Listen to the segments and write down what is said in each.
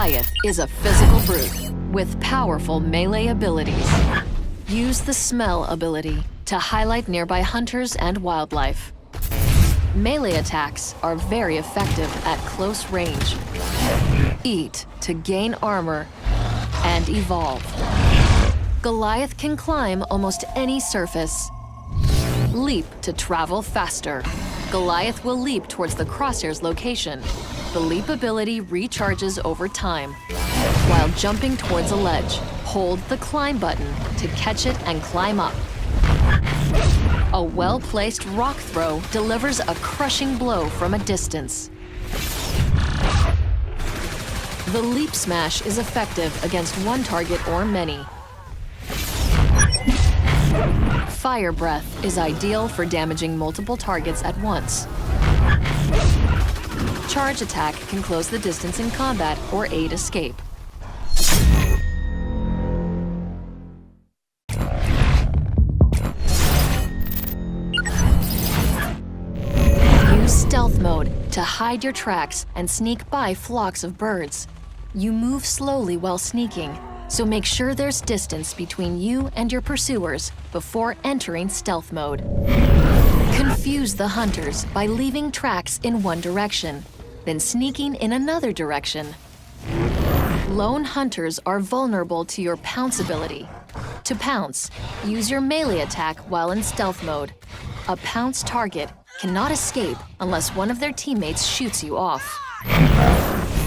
Goliath is a physical brute with powerful melee abilities. Use the Smell ability to highlight nearby hunters and wildlife. Melee attacks are very effective at close range. Eat to gain armor and evolve. Goliath can climb almost any surface. Leap to travel faster. Goliath will leap towards the Crosshair's location. The leap ability recharges over time. While jumping towards a ledge, hold the climb button to catch it and climb up. A well-placed rock throw delivers a crushing blow from a distance. The leap smash is effective against one target or many. Fire breath is ideal for damaging multiple targets at once. Charge attack can close the distance in combat or aid escape. Use stealth mode to hide your tracks and sneak by flocks of birds. You move slowly while sneaking, so make sure there's distance between you and your pursuers before entering stealth mode. Confuse the hunters by leaving tracks in one direction, then sneaking in another direction. Lone hunters are vulnerable to your pounce ability. To pounce, use your melee attack while in stealth mode. A pounce target cannot escape unless one of their teammates shoots you off.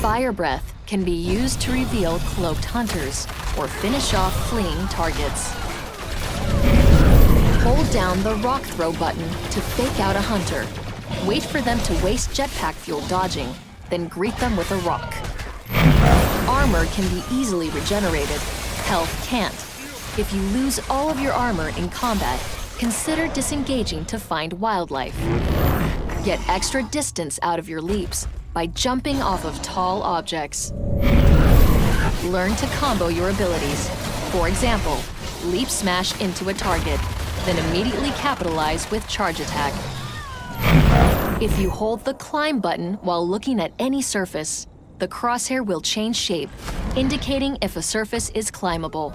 Fire breath can be used to reveal cloaked hunters or finish off fleeing targets. Hold down the rock throw button to fake out a hunter. Wait for them to waste jetpack fuel dodging, then greet them with a rock. Armor can be easily regenerated. Health can't. If you lose all of your armor in combat, consider disengaging to find wildlife. Get extra distance out of your leaps by jumping off of tall objects. Learn to combo your abilities. For example, leap smash into a target, then immediately capitalize with charge attack. If you hold the climb button while looking at any surface, the crosshair will change shape, indicating if a surface is climbable.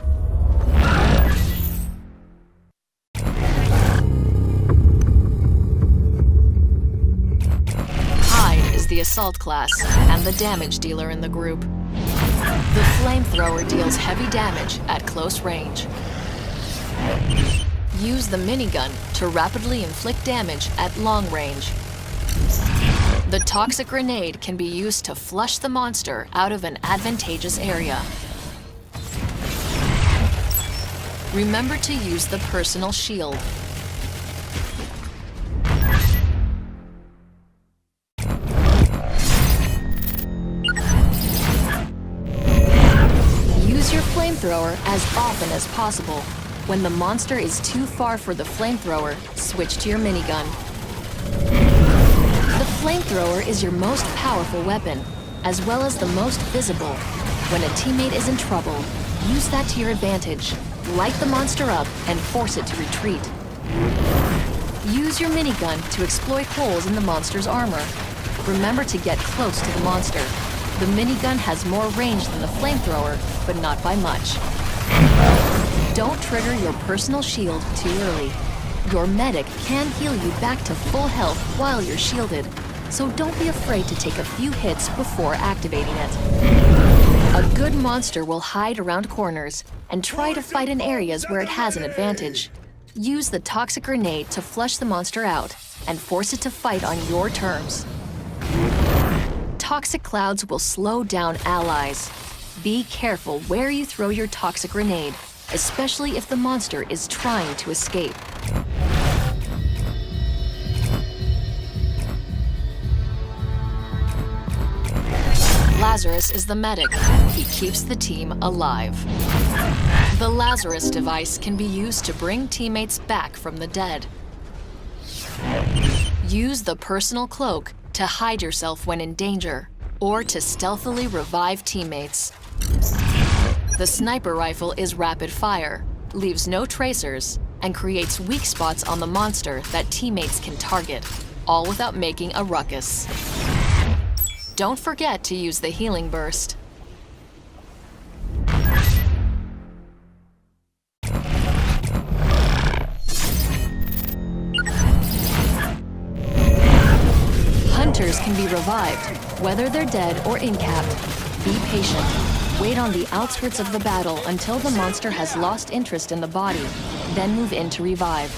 The assault class and the damage dealer in the group. The flamethrower deals heavy damage at close range. Use the minigun to rapidly inflict damage at long range. The toxic grenade can be used to flush the monster out of an advantageous area. Remember to use the personal shield. Flamethrower as often as possible. When the monster is too far for the flamethrower, switch to your minigun. The flamethrower is your most powerful weapon, as well as the most visible. When a teammate is in trouble, use that to your advantage. Light the monster up and force it to retreat. Use your minigun to exploit holes in the monster's armor. Remember to get close to the monster. The minigun has more range than the flamethrower, but not by much. Don't trigger your personal shield too early. Your medic can heal you back to full health while you're shielded, so don't be afraid to take a few hits before activating it. A good monster will hide around corners and try to fight in areas where it has an advantage. Use the toxic grenade to flush the monster out and force it to fight on your terms. Toxic clouds will slow down allies. Be careful where you throw your toxic grenade, especially if the monster is trying to escape. Lazarus is the medic. He keeps the team alive. The Lazarus device can be used to bring teammates back from the dead. Use the personal cloak to hide yourself when in danger, or to stealthily revive teammates. The sniper rifle is rapid fire, leaves no tracers, and creates weak spots on the monster that teammates can target, all without making a ruckus. Don't forget to use the healing burst. revived. Whether they're dead or incapped, be patient. Wait on the outskirts of the battle until the monster has lost interest in the body, then move in to revive.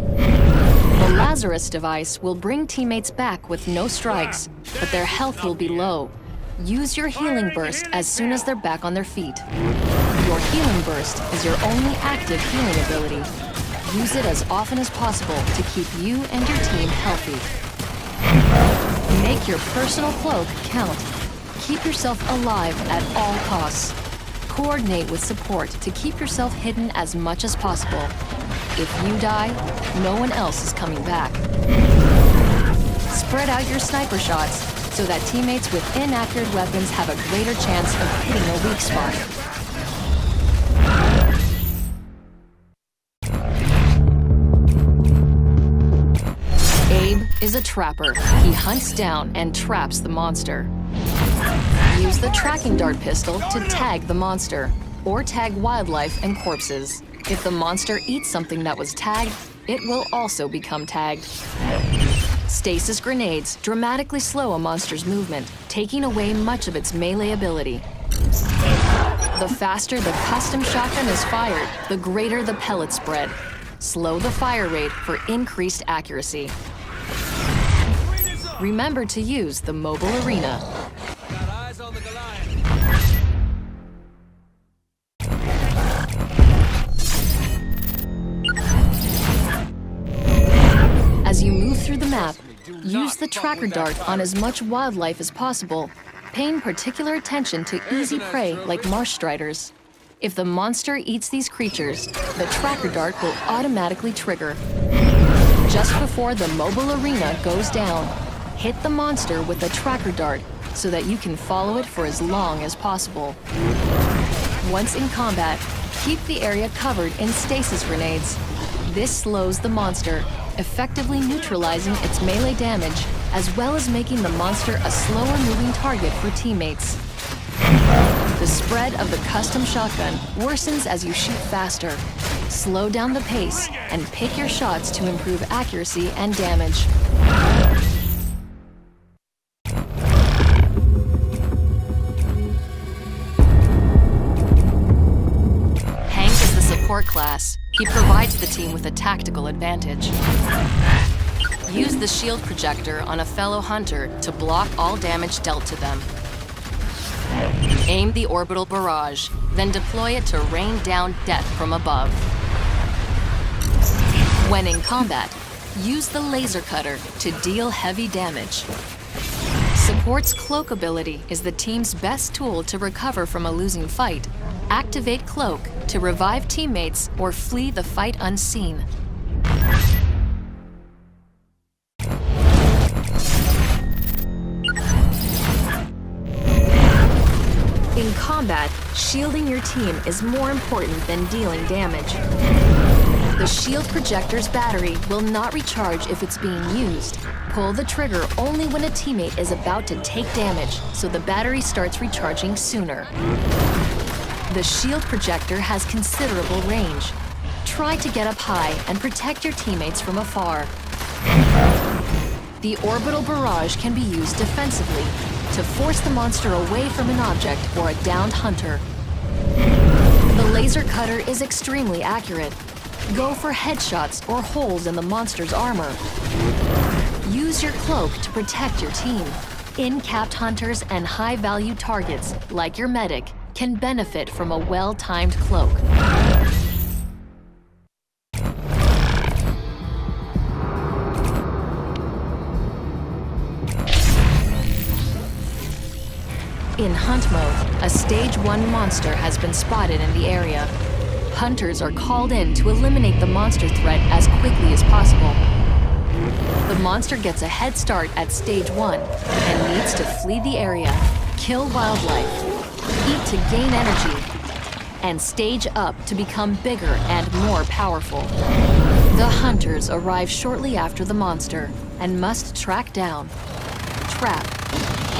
The Lazarus device will bring teammates back with no strikes, but their health will be low. Use your healing burst as soon as they're back on their feet. Your healing burst is your only active healing ability. Use it as often as possible to keep you and your team healthy. Make your personal cloak count. Keep yourself alive at all costs. Coordinate with support to keep yourself hidden as much as possible. If you die, no one else is coming back. Spread out your sniper shots so that teammates with inaccurate weapons have a greater chance of hitting a weak spot. Abe is a trapper. He hunts down and traps the monster. Use the tracking dart pistol to tag the monster, or tag wildlife and corpses. If the monster eats something that was tagged, it will also become tagged. Stasis grenades dramatically slow a monster's movement, taking away much of its melee ability. The faster the custom shotgun is fired, the greater the pellet spread. Slow the fire rate for increased accuracy. Remember to use the mobile arena. As you move through the map, use the tracker dart on as much wildlife as possible, paying particular attention to easy prey like marsh striders. If the monster eats these creatures, the tracker dart will automatically trigger. Just before the mobile arena goes down, hit the monster with the tracker dart so that you can follow it for as long as possible. Once in combat, keep the area covered in stasis grenades. This slows the monster, effectively neutralizing its melee damage, as well as making the monster a slower-moving target for teammates. The spread of the custom shotgun worsens as you shoot faster. Slow down the pace and pick your shots to improve accuracy and damage. Hank is the support class. He provides the team with a tactical advantage. Use the shield projector on a fellow hunter to block all damage dealt to them. Aim the orbital barrage, then deploy it to rain down death from above. When in combat, use the laser cutter to deal heavy damage. Support's cloak ability is the team's best tool to recover from a losing fight. Activate Cloak to revive teammates or flee the fight unseen. In combat, shielding your team is more important than dealing damage. The shield projector's battery will not recharge if it's being used. Pull the trigger only when a teammate is about to take damage, so the battery starts recharging sooner. The shield projector has considerable range. Try to get up high and protect your teammates from afar. The orbital barrage can be used defensively to force the monster away from an object or a downed hunter. The laser cutter is extremely accurate. Go for headshots or holes in the monster's armor. Use your cloak to protect your team. In-capped hunters and high-value targets, like your medic, can benefit from a well-timed cloak. In hunt mode, a Stage 1 monster has been spotted in the area. Hunters are called in to eliminate the monster threat as quickly as possible. The monster gets a head start at Stage 1 and needs to flee the area, kill wildlife, eat to gain energy, and stage up to become bigger and more powerful. The hunters arrive shortly after the monster and must track down, trap,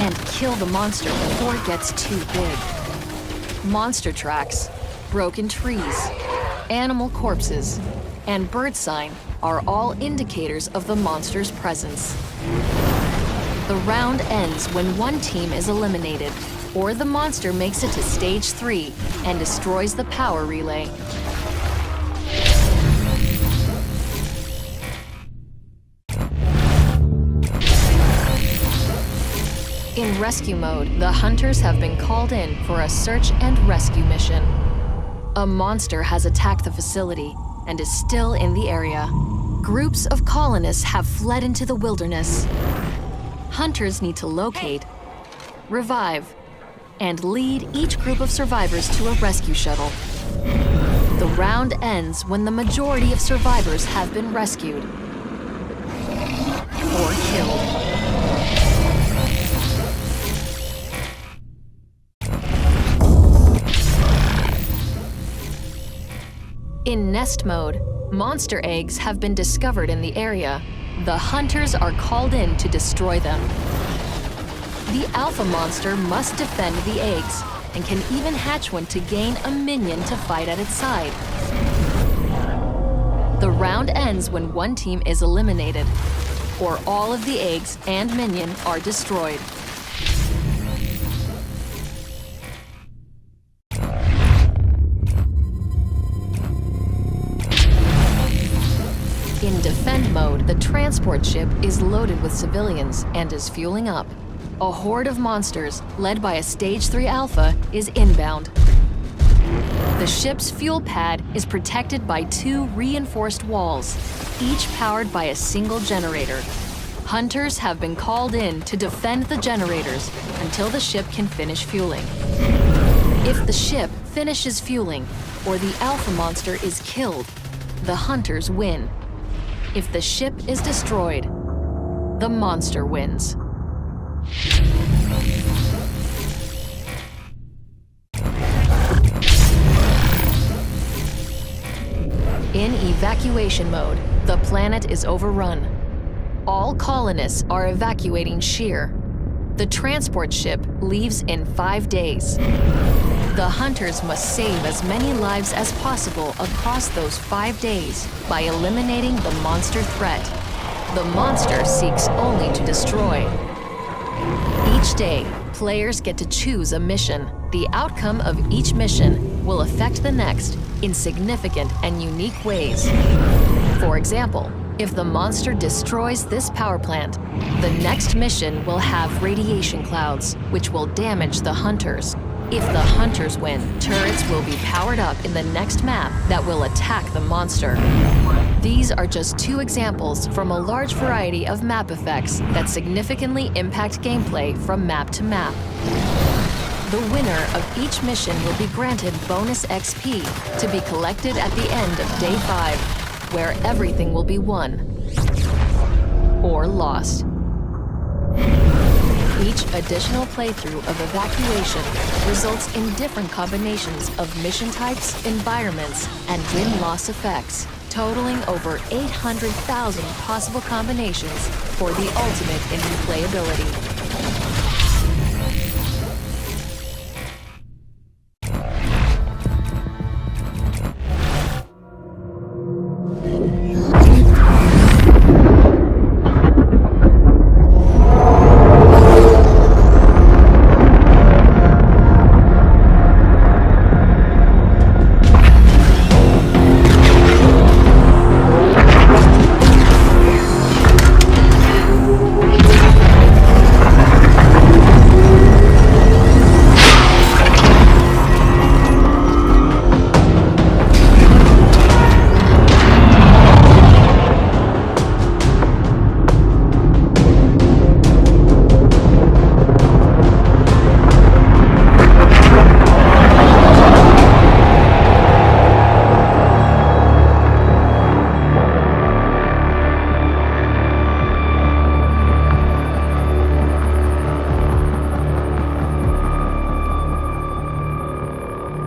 and kill the monster before it gets too big. Monster tracks, broken trees, animal corpses, and bird sign are all indicators of the monster's presence. The round ends when one team is eliminated, or the monster makes it to Stage 3 and destroys the power relay. In rescue mode, the hunters have been called in for a search and rescue mission. A monster has attacked the facility and is still in the area. Groups of colonists have fled into the wilderness. Hunters need to locate, revive, and lead each group of survivors to a rescue shuttle. The round ends when the majority of survivors have been rescued or killed. In nest mode, monster eggs have been discovered in the area. The hunters are called in to destroy them. The alpha monster must defend the eggs and can even hatch one to gain a minion to fight at its side. The round ends when one team is eliminated, or all of the eggs and minion are destroyed. In defend mode, the transport ship is loaded with civilians and is fueling up. A horde of monsters, led by a Stage 3 Alpha, is inbound. The ship's fuel pad is protected by 2 reinforced walls, each powered by a single generator. Hunters have been called in to defend the generators until the ship can finish fueling. If the ship finishes fueling, or the Alpha monster is killed, the hunters win. If the ship is destroyed, the monster wins. In evacuation mode, the planet is overrun. All colonists are evacuating Sheer. The transport ship leaves in 5 days. The hunters must save as many lives as possible across those 5 days by eliminating the monster threat. The monster seeks only to destroy. Each day, players get to choose a mission. The outcome of each mission will affect the next in significant and unique ways. For example, if the monster destroys this power plant, the next mission will have radiation clouds, which will damage the hunters. If the hunters win, turrets will be powered up in the next map that will attack the monster. These are just 2 examples from a large variety of map effects that significantly impact gameplay from map to map. The winner of each mission will be granted bonus XP to be collected at the end of Day 5, where everything will be won or lost. Each additional playthrough of evacuation results in different combinations of mission types, environments, and win-loss effects, totaling over 800,000 possible combinations for the ultimate in replayability.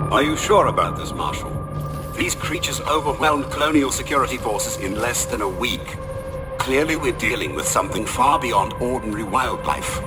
Are you sure about this, Marshal? These creatures overwhelmed colonial security forces in less than a week. Clearly we're dealing with something far beyond ordinary wildlife.